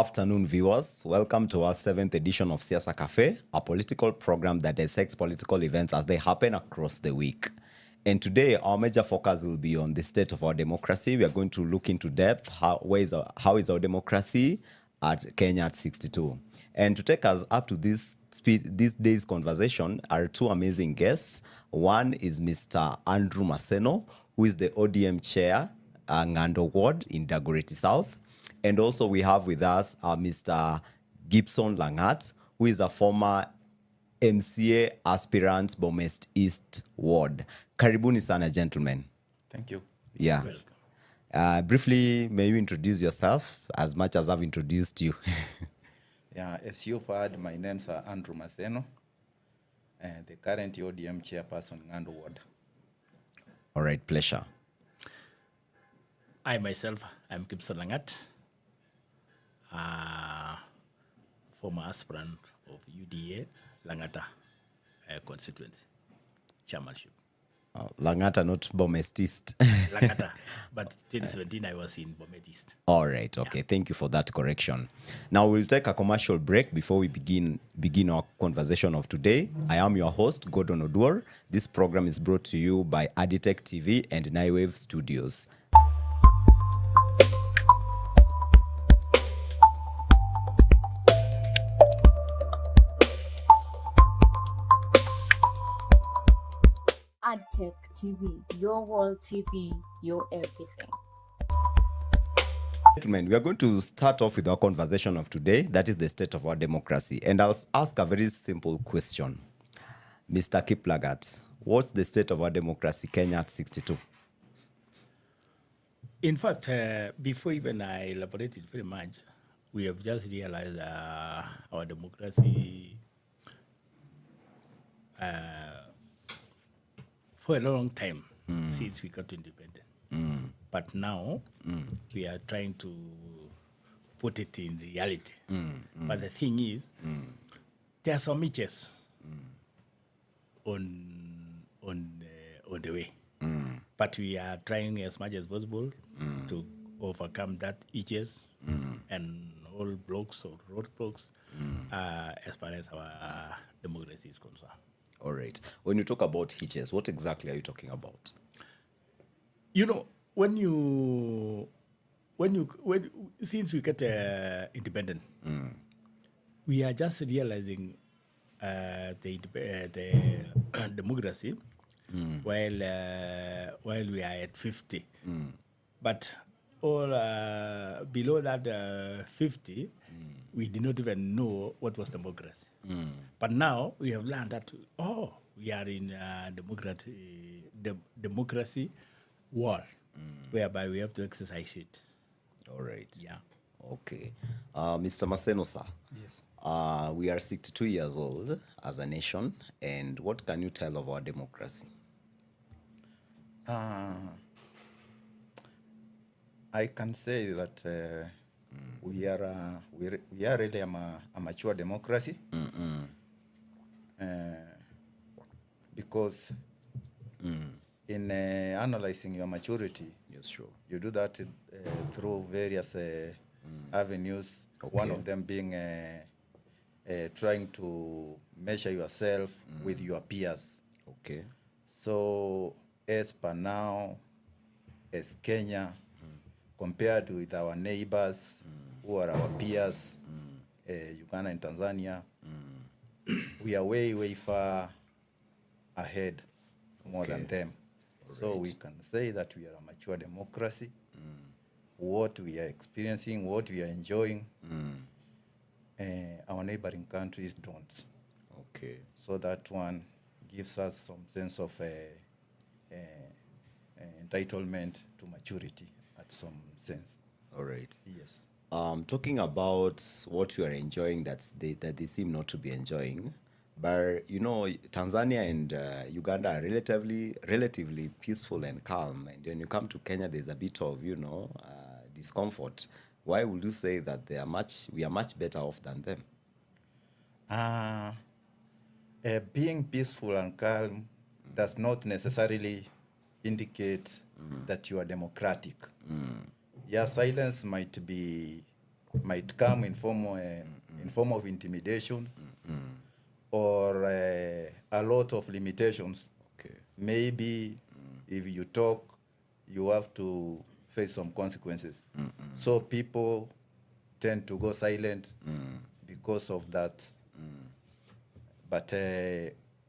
afternoon, viewers. Welcome to our 7th edition of Siasa Cafe, a political program that dissects political events as they happen across the week. And today, our major focus will be on the state of our democracy. We are going to look into depth how is our democracy at Kenya at 62. And to take us up to this day's conversation are two amazing guests. One is Mr. Andrew Maseno, who is the ODM chair, Ngando Ward in Dagoretti South. And also we have with us Mr. Gibson Langat, who is a former MCA aspirant, Bomest East Ward. Karibuni sana, gentlemen. Thank you. Yeah. Briefly, may you introduce yourself as much as I've introduced you? Yeah, as you've heard, my name's Andrew Maseno, the current ODM chairperson, Ngando Ward. All right, pleasure. I myself, I'm Gibson Langat, former aspirant of UDA, Langata constituency, chairmanship. Langata, not Bomest East. Langata, but 2017 I was in Bomet East. All right, okay. Yeah. Thank you for that correction. Now we'll take a commercial break before we begin our conversation of today. I am your host, Gordon Oduor. This program is brought to you by Aditech TV and Naiwave Studios. Adtech TV, your world TV, your everything. Gentlemen, we are going to start off with our conversation of today. That is the state of our democracy. And I'll ask a very simple question. Mr. Kiplagat, what's the state of our democracy, Kenya at 62? In fact, before even I elaborated very much, we have just realized our democracy for a long time since we got independent. But now we are trying to put it in reality. But the thing is, there are some itches on the way. But we are trying as much as possible to overcome that itches and all blocks or roadblocks as far as our democracy is concerned. All right. When you talk about hitches, what exactly are you talking about? You know, since we get independent, we are just realizing the democracy while we are at 50. But all below that 50, we did not even know what was democracy. But now we have learned that, we are in democracy world, whereby we have to exercise it. All right. Yeah. Okay. Mr. Maseno, sir. Yes. We are 62 years old as a nation, and what can you tell of our democracy? I can say that we are really a mature democracy, because in analyzing your maturity, yes, sure, you do that through various avenues. Okay. One of them being trying to measure yourself with your peers. Okay. So as per now, as Kenya, compared with our neighbors who are our peers, Uganda and Tanzania, we are way, way far ahead, more than them. All so right. We can say that we are a mature democracy. What we are experiencing, what we are enjoying, our neighboring countries don't. Okay. So that one gives us some sense of entitlement to maturity at some sense. All right. Yes. Talking about what you are enjoying that they seem not to be enjoying, but you know, Tanzania and Uganda are relatively peaceful and calm, and when you come to Kenya, there's a bit of discomfort. Why would you say that we are much better off than them? Being peaceful and calm does not necessarily indicate that you are democratic. Your silence might be might come in form of intimidation or a lot of limitations. Okay. Maybe if you talk, you have to face some consequences. So people tend to go silent because of that. But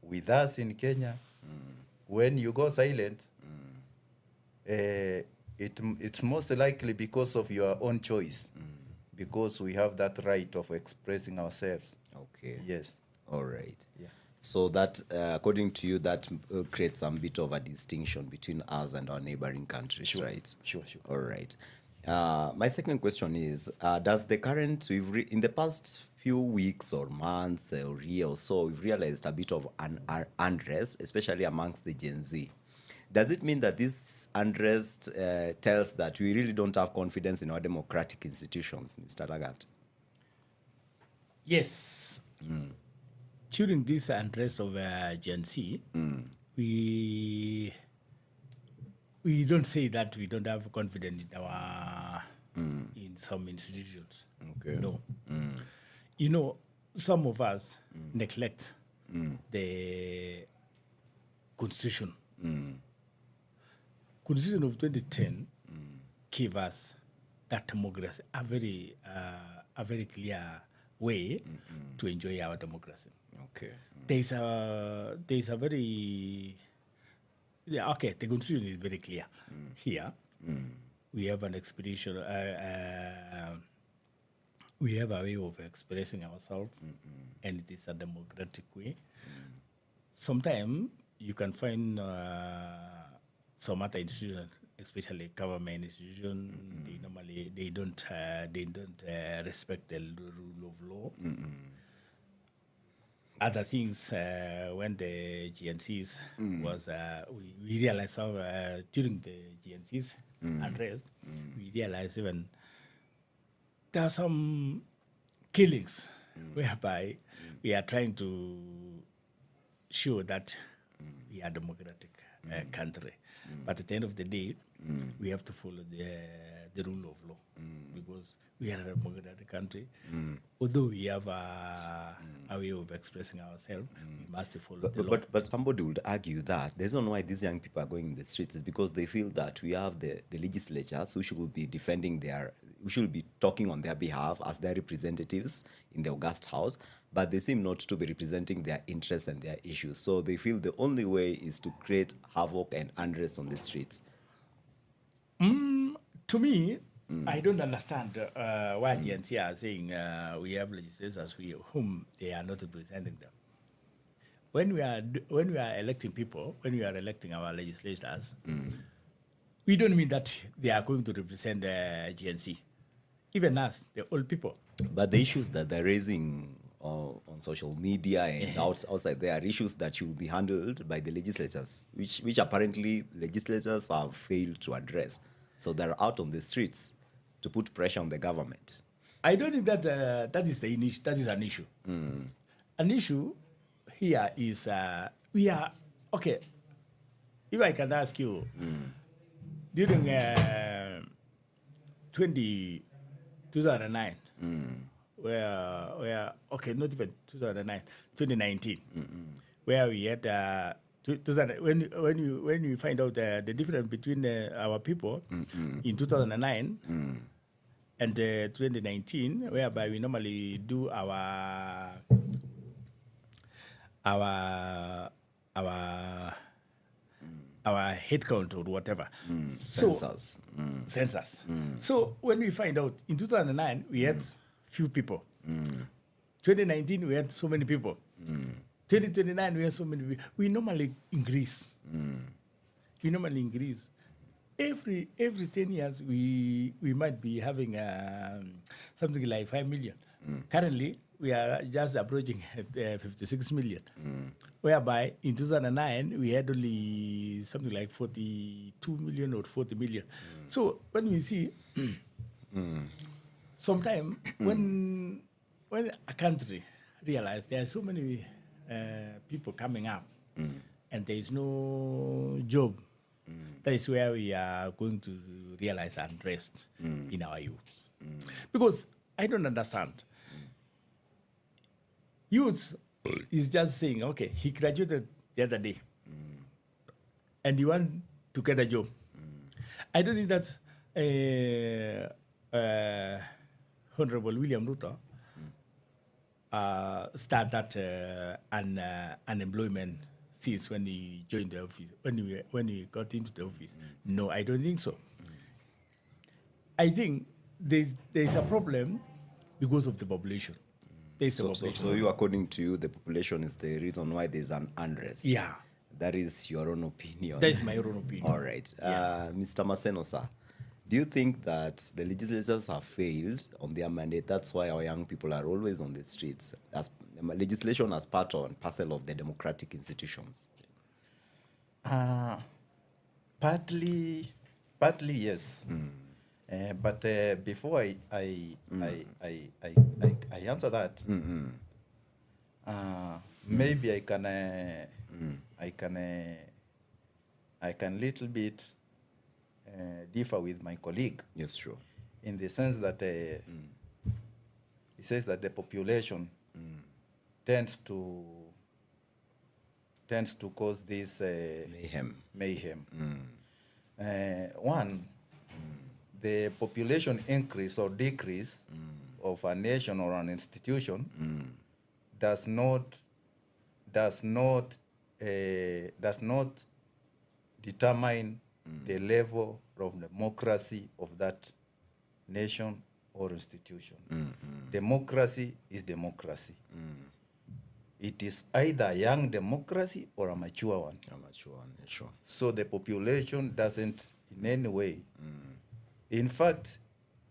with us in Kenya, when you go silent, it's most likely because of your own choice, because we have that right of expressing ourselves. Okay. Yes. All right. Yeah. So that, according to you, that creates some bit of a distinction between us and our neighboring countries, Sure. right? Sure. All right. My second question is, does the current, in the past few weeks or months or year or so, we've realized a bit of an unrest, especially amongst the Gen Z. Does it mean that this unrest tells that we really don't have confidence in our democratic institutions, Mr. Lagat? Yes. During this unrest of Gen Z, we don't say that we don't have confidence in our in some institutions. Okay. No. You know, some of us neglect the constitution. Constitution of 2010 gave us that democracy, a very clear way to enjoy our democracy. Okay. There's a very okay. The constitution is very clear here. We have an expression. We have a way of expressing ourselves, and it is a democratic way. Sometimes you can find some other institutions, especially government institutions, they don't respect the rule of law. Other things, when the GNCs was, we realized how, during the GNCs unrest, we realized even there are some killings whereby we are trying to show that we are a democratic country. But at the end of the day, we have to follow the rule of law because we are a democratic country. Although we have a way of expressing ourselves, we must follow the law. But somebody would argue that the reason why these young people are going in the streets is because they feel that we have the legislatures who should be defending who should be talking on their behalf as their representatives in the August House, but they seem not to be representing their interests and their issues. So they feel the only way is to create havoc and unrest on the streets. To me, I don't understand why the NC are saying we have legislators whom they are not representing them. When we are electing people, when we are electing our legislators, we don't mean that they are going to represent the GNC. Even us, the old people. But the issues that they're raising on social media and outside there are issues that should be handled by the legislators, which apparently legislators have failed to address. So they're out on the streets to put pressure on the government. I don't think that that is an issue. An issue here is we are okay. If I can ask you, during 2009, where okay, not even 2009, 2019, where we had when you find out the difference between our people in 2009 and 2019, whereby we normally do our head count or whatever. Census. Census. So when we find out in 2009 we had few people. 2019 we had so many people. 2029 we have so many people. We normally increase. Every 10 years we might be having something like 5 million. Currently we are just approaching 56 million, whereby in 2009 we had only something like 42 million or 40 million. So when we see sometime when a country realize there are so many people coming up and there is no job, that is where we are going to realize unrest in our youth. Because I don't understand. Youth is just saying, okay, he graduated the other day, and he want to get a job. I don't think that Honorable William Ruto start that unemployment since when he joined the office, when he got into the office. No, I don't think so. I think there's a problem because of the population. There's a So, population. so you, according to you, the population is the reason why there's an unrest. Yeah. That is your own opinion. That is my own opinion. All right. Mr. Maseno, sir, do you think that the legislators have failed on their mandate? That's why our young people are always on the streets. As legislation as part and parcel of the democratic institutions. Partly yes. But before I answer that, maybe I can little bit differ with my colleague. Yes, sure. In the sense that he says that the population tends to cause this mayhem. One, the population increase or decrease of a nation or an institution does not determine the level of democracy of that nation or institution. Democracy is democracy. It is either a young democracy or a mature one. Sure. So the population doesn't in any way. In fact,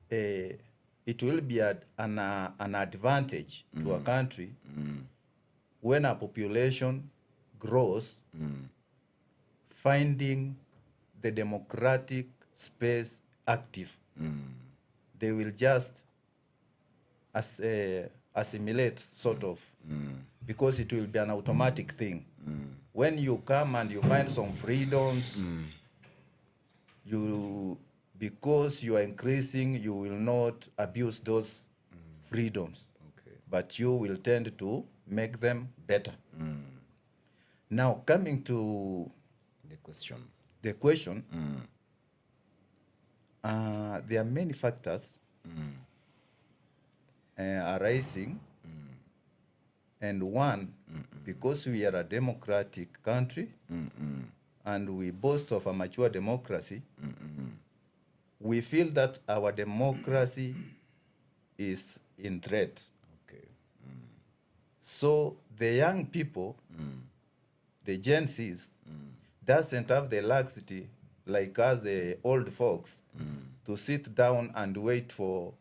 it will be an advantage to a country when a population grows, finding the democratic space active. They will just assimilate, sort of, because it will be an automatic thing. When you come and you find some freedoms, because you are increasing, you will not abuse those freedoms, but you will tend to make them better. Now, coming to The question. There are many factors arising, and one, because we are a democratic country and we boast of a mature democracy, we feel that our democracy is in threat. So the young people, the Gen Zs, doesn't have the laxity like us, the old folks, to sit down and wait for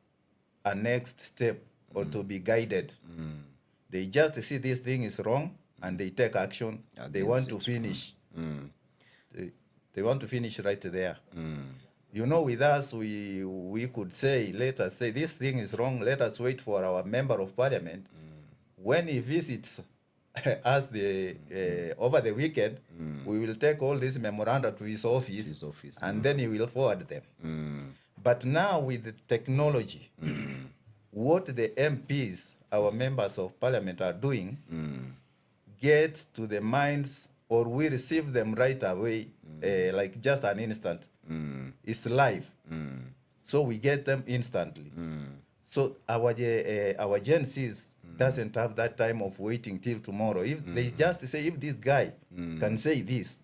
a next step or to be guided. They just see this thing is wrong and they take action. They want to finish. They want to finish right there. You know, with us, we could say, let us say, this thing is wrong, let us wait for our member of parliament. When he visits us over the weekend, we will take all these memoranda to his office, and then he will forward them. But now with the technology, what the MPs, our members of parliament, are doing gets to the minds, or we receive them right away, like just an instant. It's live. So we get them instantly. So our Gen Zs doesn't have that time of waiting till tomorrow. If they just say, if this guy can say this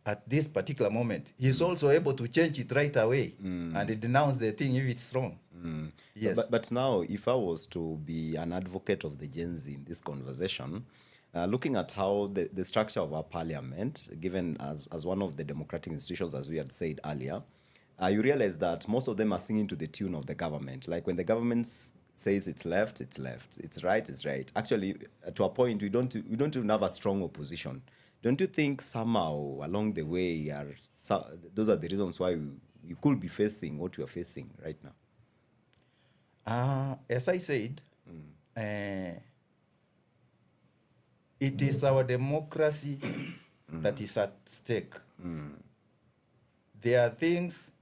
at this particular moment, he's also able to change it right away and denounce the thing if it's wrong. Yes. But now, if I was to be an advocate of the Gen Z in this conversation, looking at how the structure of our parliament, given as one of the democratic institutions, as we had said earlier, you realize that most of them are singing to the tune of the government. Like when the government says it's left, it's left. It's right, it's right. Actually, to a point, we don't even have a strong opposition. Don't you think somehow along the way, those are the reasons why we could be facing what we are facing right now? As I said, it is our democracy that is at stake. There are things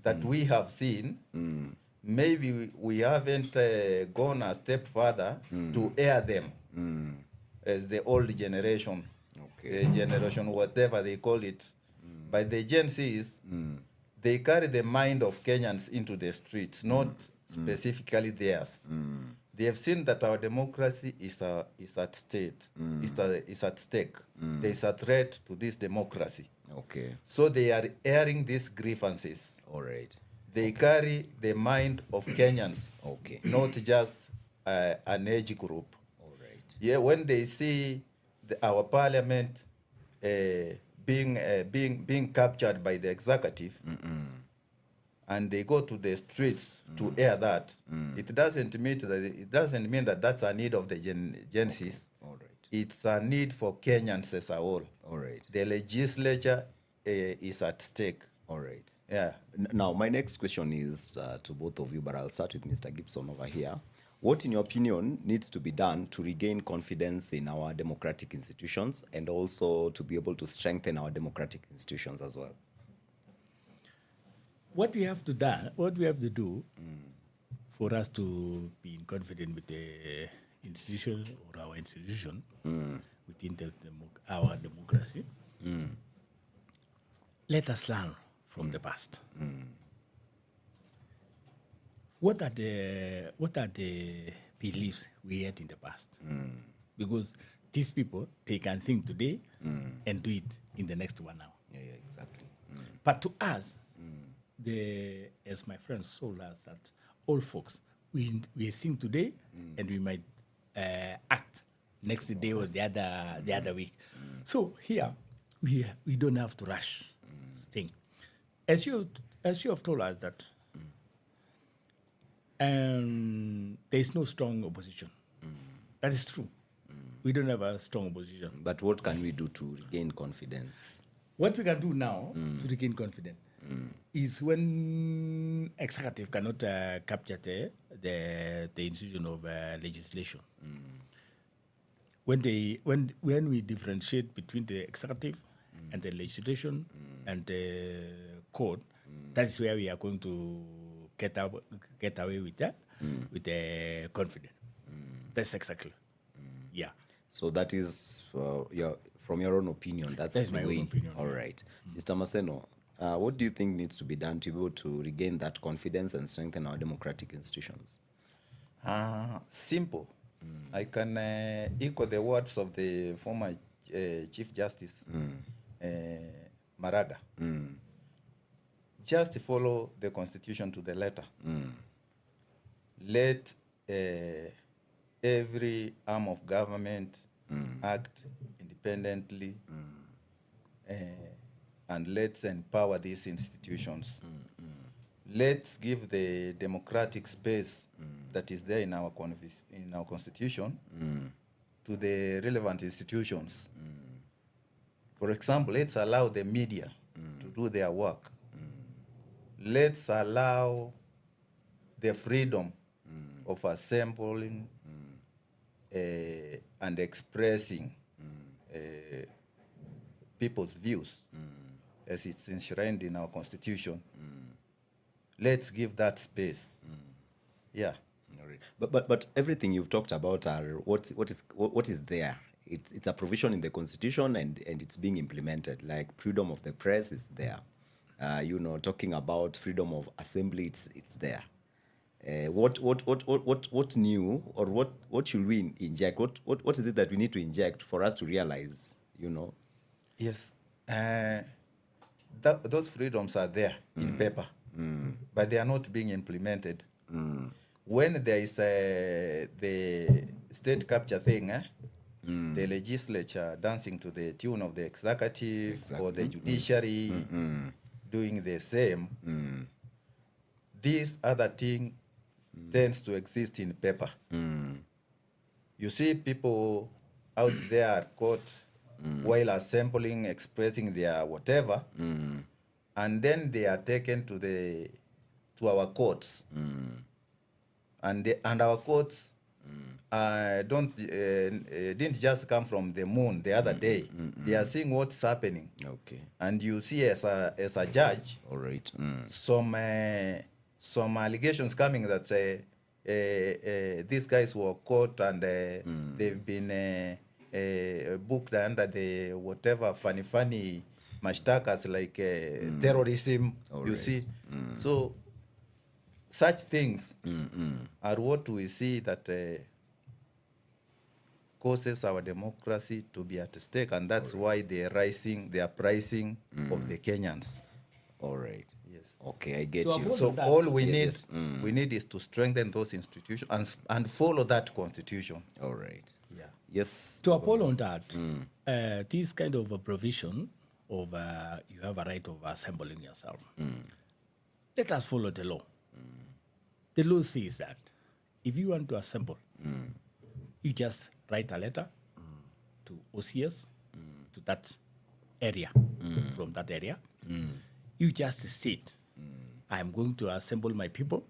that we have seen maybe we haven't gone a step further to air them as the old generation, Okay. generation whatever they call it. But the Gen Zs, they carry the mind of Kenyans into the streets, not specifically theirs. They have seen that our democracy is at stake. Is at stake. There is a threat to this democracy. Okay. So they are airing these grievances. All right. They carry the mind of Kenyans, Okay. not just an age group. All right. Yeah, when they see our parliament being captured by the executive, and they go to the streets to air that, it doesn't mean that that's a need of the Gen Zs. All right. It's a need for Kenyans as a whole. All right. The legislature is at stake. All right. Yeah. Now, my next question is to both of you, but I'll start with Mr. Gibson over here. What, in your opinion, needs to be done to regain confidence in our democratic institutions and also to be able to strengthen our democratic institutions as well? What we have to do for us to be confident with the institution or our institution within our democracy, let us learn from the past. What are the beliefs we had in the past? Because these people, they can think today and do it in the next 1 hour. Yeah, exactly. But to us, as my friends told us, that all folks, we think today and we might act next day or the other week. So here, we don't have to rush thing. As you have told us that there is no strong opposition. That is true. We don't have a strong opposition. But what can we do to regain confidence? What we can do now to regain confidence is when executive cannot capture the institution of legislation. When we differentiate between the executive and the legislation and the court, that's where we are going to get away with that, with the confidence. That's exactly. Yeah. So that is, from your own opinion, that's my the own way. opinion, All right. Mr. Maseno, what do you think needs to be done to be able to regain that confidence and strengthen our democratic institutions? Simple. I can echo the words of the former Chief Justice, Maraga. Just follow the Constitution to the letter. Let every arm of government act independently, and let's empower these institutions. Let's give the democratic space that is there in our Constitution to the relevant institutions. For example, let's allow the media to do their work. Let's allow the freedom of assembling and expressing people's views as it's enshrined in our Constitution. Let's give that space. Yeah. All right. But everything you've talked about are what is there. It's a provision in the Constitution and it's being implemented. Like freedom of the press is there. Talking about freedom of assembly, it's there. What new or what should we inject? What is it that we need to inject for us to realize? Yes, those freedoms are there in paper, but they are not being implemented. When there is the state capture thing, the legislature dancing to the tune of the executive or the judiciary doing the same, this other thing tends to exist in paper. You see people out there are caught while assembling, expressing their whatever, and then they are taken to our courts, and our courts didn't just come from the moon the other day. They are seeing what's happening. Okay. And you see as a judge, All right. some allegations coming that these guys were caught and they've been booked under the whatever funny mashtakas like terrorism, you see. So such things are what we see that causes our democracy to be at stake, and that's why they are pricing of the Kenyans. All right. Yes. Okay, I get To you. uphold So that. all we need, yes. we need is to strengthen those institutions and follow that constitution. All right. Yeah. Yes. To uphold on that, this kind of a provision of you have a right of assembling yourself. Let us follow the law. The law says that if you want to assemble, you just write a letter to OCS, to that area, from that area. You just state, I'm going to assemble my people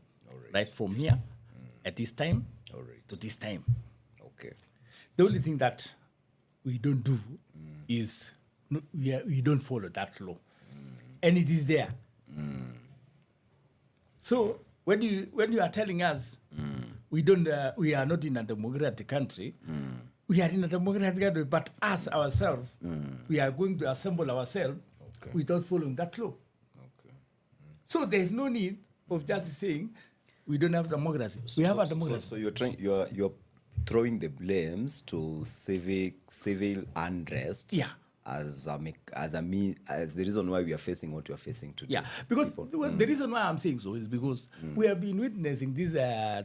right from here at this time to this time. Okay. The only thing that we don't do is we don't follow that law, and it is there. So when you are telling us we are not in a democratic country, we are in a democratic country, but us ourselves, we are going to assemble ourselves without following that law. So there is no need of just saying we don't have democracy. We have a democracy. So you're throwing the blames to civil unrest. Yeah. As the reason why we are facing what we are facing today. Yeah, because the reason why I'm saying so is because we have been witnessing these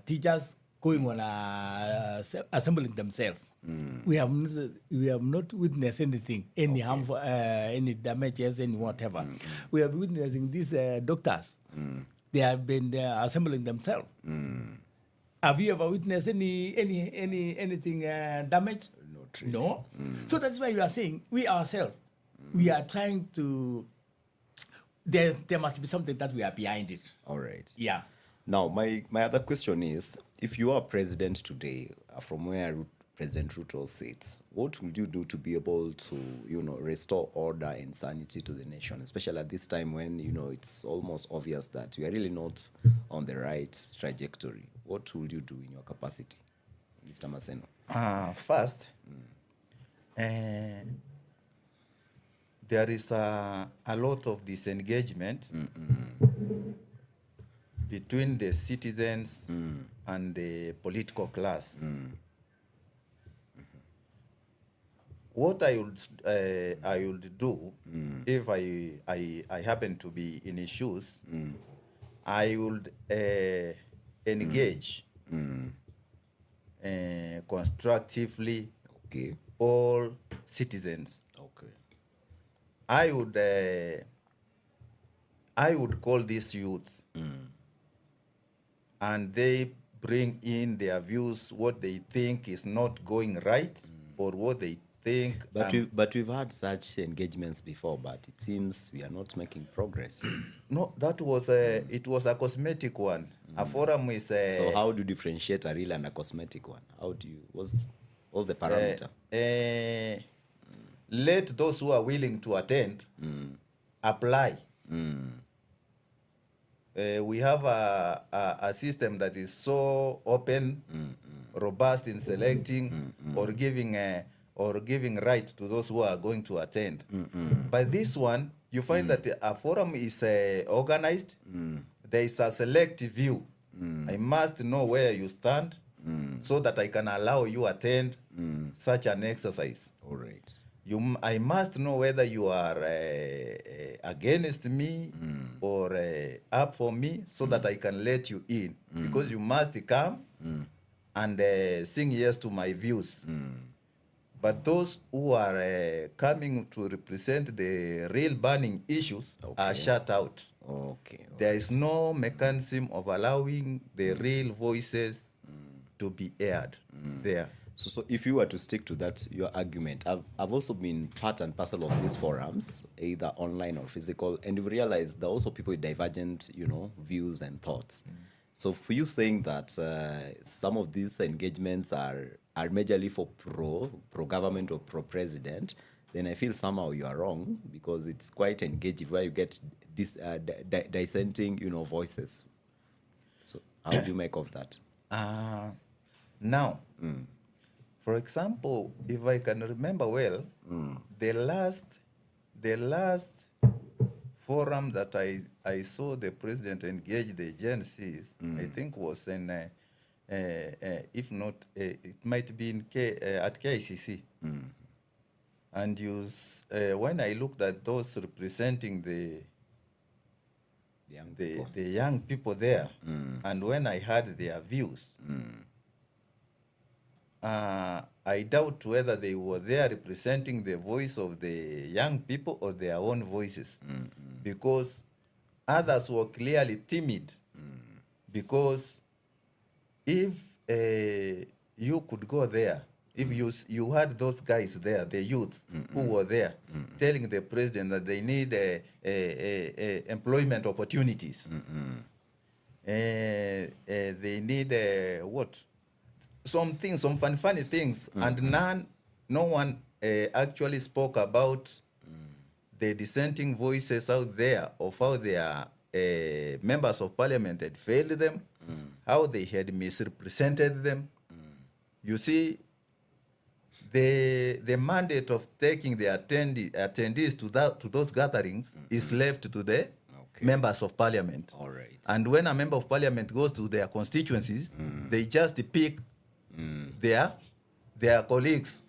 teachers going on assembling themselves. We have not witnessed anything, any harmful, any damages, any whatever. We have witnessing these doctors. They have been assembling themselves. Have you ever witnessed anything damage? Not really. No. So that's why you are saying we ourselves, we are trying to. There must be something that we are behind it. All right. Yeah. Now, my other question is, if you are president today, from where President Ruto sits, what will you do to be able to, restore order and sanity to the nation, especially at this time when, it's almost obvious that we are really not on the right trajectory? What will you do in your capacity, Mr. Maseno? First, there is a lot of disengagement between the citizens and the political class. What I would do if I happen to be in his shoes, I would engage constructively all citizens. Okay. I would call this youth, and they bring in their views, what they think is not going right, or what they think. But we've had such engagements before, but it seems we are not making progress. No, that was it was a cosmetic one. A forum is. So how do you differentiate a real and a cosmetic one? What's the parameter? Let those who are willing to attend apply. We have a system that is so open, robust in selecting or giving right to those who are going to attend. But this one, you find that a forum is organized. There is a selective view. I must know where you stand so that I can allow you attend such an exercise. All right. I must know whether you are against me or up for me so that I can let you in. Because you must come and sing yes to my views. But those who are coming to represent the real burning issues are shut out. Okay. There is no mechanism of allowing the real voices to be aired there. So if you were to stick to that, your argument, I've also been part and parcel of these forums, either online or physical, and you've realized there are also people with divergent, views and thoughts. So for you saying that some of these engagements are majorly for pro-government or pro-president, then I feel somehow you are wrong, because it's quite engaging where you get dissenting, voices. How do you make of that? Now, for example, if I can remember well, the last forum that I saw the president engage the agencies, I think was in, if not, it might be in at KICC. And when I looked at those representing the young people there, and when I heard their views, I doubt whether they were there representing the voice of the young people or their own voices, because others were clearly timid. Because if you could go there, if you had those guys there, the youths who were there, telling the president that they need employment opportunities, they need what? Some things, some funny things, and no one actually spoke about the dissenting voices out there of how their members of parliament had failed them, how they had misrepresented them. You see, the mandate of taking the attendees to those gatherings is left to the members of parliament. All right. And when a member of parliament goes to their constituencies, they just pick their colleagues,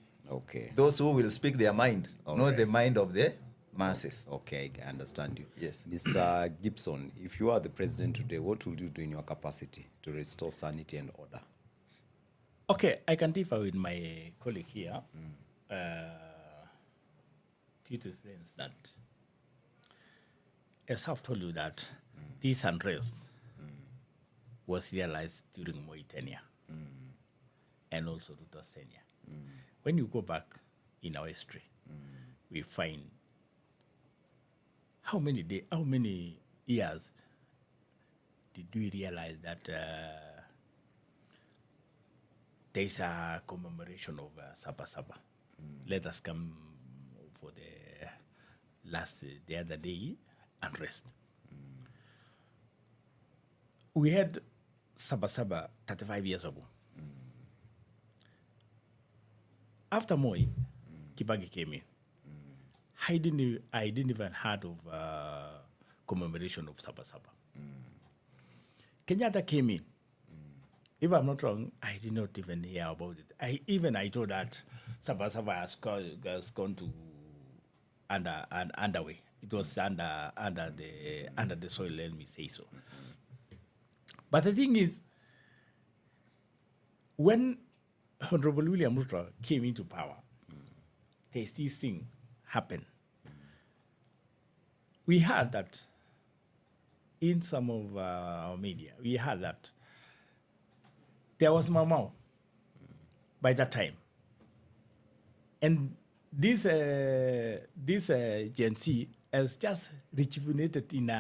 those who will speak their mind, not the mind of the masses. Okay, I understand you. Yes. Mr. Gibson, if you are the president today, what will you do in your capacity to restore sanity and order? Okay, I can differ with my colleague here due to the sense that, as I've told you, that this unrest was realized during Moi tenure and also Ruto's tenure. When you go back in our history, we find how many years did we realize that there's a commemoration of Saba Saba. Let us come for the other day, unrest. We had Saba Saba 35 years ago. After Moi, Kibaki came in. I didn't even heard of commemoration of Saba Saba. Kenyatta came in. If I'm not wrong, I did not even hear about it. I thought that Saba Saba has gone to underway. It was under the soil, let me say so. But the thing is, when Honorable William Ruto came into power, there's this thing happened. We heard that in some of our media, we heard that there was Mau by that time. And this Gen Z has just rejuvenated in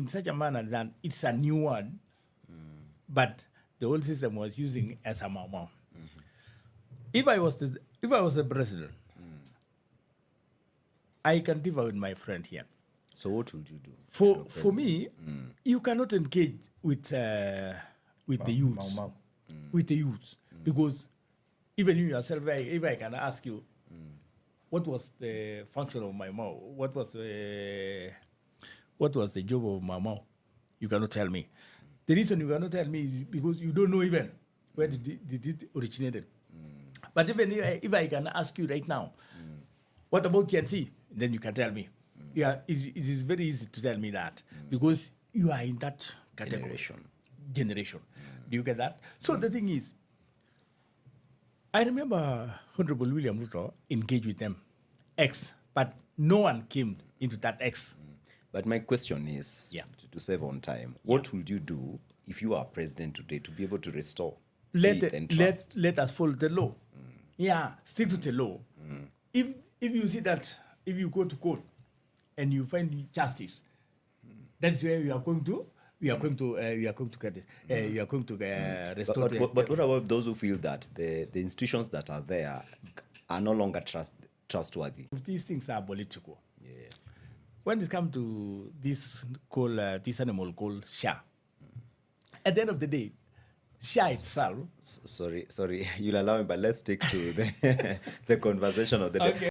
such a manner that it's a new one, but the old system was using as a Mau. If I was the president, I can differ with my friend here. So what would you do? For me, you cannot engage with the youths. With the youths. Because even you yourself, if I can ask you, what was the function of my Mau? What was the job of my Mau? You cannot tell me. The reason you cannot tell me is because you don't know even where did it originated. But even if I can ask you right now, what about TNC? Then you can tell me. Yeah, it is very easy to tell me that because you are in that category. Generation. Do you get that? So the thing is, I remember Honorable William Ruto engaged with them, but no one came into that X. But my question is, to save on time, what would you do if you are president today to be able to restore faith and trust? Let us follow the law. Yeah, stick to the law. If you see that, if you go to court and you find justice, that's where we are going to get it. We are going to restore. But what about those who feel that the institutions that are there are no longer trustworthy? These things are political. Yeah. When it comes to this animal called Sha, At the end of the day, Shah itself. Sorry, you'll allow me, but let's stick to the, the conversation of the day. Okay.